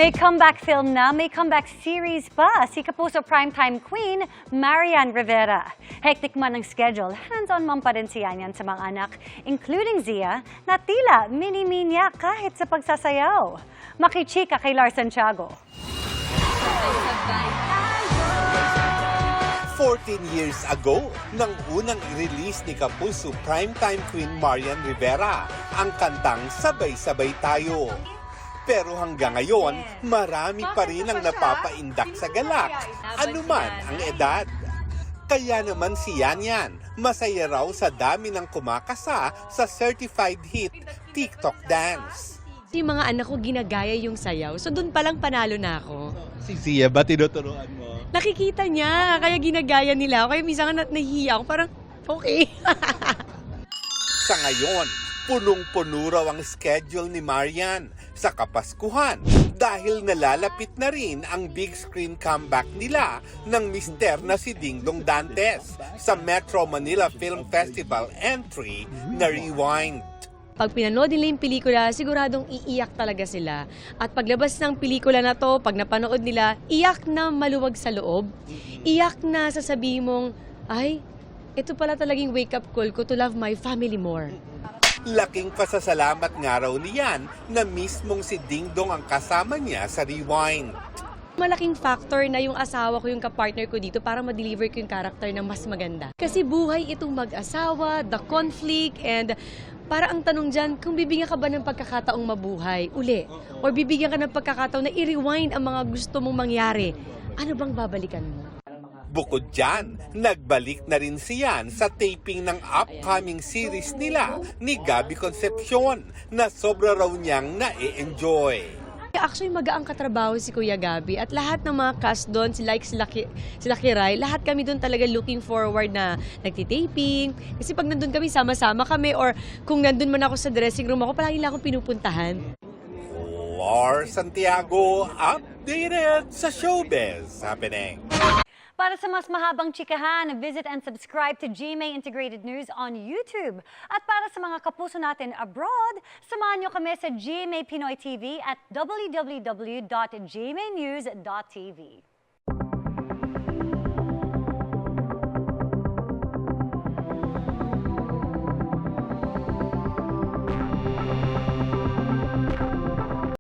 May comeback film na, may comeback series pa. Si Kapuso primetime queen, Marian Rivera. Hectic man ang schedule, hands-on mom pa rin si Yan sa mga anak, including Zia, na tila mini-me niya kahit sa pagsasayaw. Makichika kay Lars Santiago. 14 years ago, nang unang i-release ni Kapuso primetime queen Marian Rivera ang kantang Sabay-Sabay Tayo. Pero hanggang ngayon, marami pa rin ang napapaindak sa galak, anuman ang edad. Kaya naman si Yan, masaya raw sa dami ng kumakasa sa certified hit TikTok dance. Yung mga anak ko ginagaya yung sayaw, so doon palang panalo na ako. Si Zia ba tinuturuan mo? Nakikita niya, kaya ginagaya nila ako. Kaya minsan nahihiya ako, parang okay. Sa ngayon, punong-puno raw ang schedule ni Marian sa Kapaskuhan dahil nalalapit na rin ang big screen comeback nila ng mister na si Dingdong Dantes sa Metro Manila Film Festival entry na Rewind. Pag pinanood nila yung pelikula, siguradong iiyak talaga sila. At paglabas ng pelikula na to, pag napanood nila, iyak na maluwag sa loob. Iyak na sasabihin mong, ay, ito pala talagang wake-up call ko to love my family more. Laking pasasalamat nga raw niyan na mismong si Dingdong ang kasama niya sa Rewind. Malaking factor na yung asawa ko, yung kapartner ko dito para ma-deliver ko yung character na mas maganda. Kasi buhay itong mag-asawa, the conflict, and para ang tanong dyan, kung bibigyan ka ba ng pagkakataong mabuhay uli? O bibigyan ka ng pagkakataon na i-rewind ang mga gusto mong mangyari? Ano bang babalikan mo? Bukod dyan, nagbalik na rin si Yan sa taping ng upcoming series nila ni Gabby Concepcion na sobra raw niyang na-enjoy. Actually, magaang katrabaho si Kuya Gabby at lahat ng mga cast doon, sila Kiray, lahat kami doon talaga looking forward na nagtitaping. Kasi pag nandun kami, sama-sama kami or kung nandun man ako sa dressing room ako, palagi lang akong pinupuntahan. Lars Santiago, updated sa Showbiz Happening. Para sa mas mahabang chikahan, visit and subscribe to GMA Integrated News on YouTube. At para sa mga kapuso natin abroad, samahan nyo kami sa GMA Pinoy TV at www.gmanews.tv.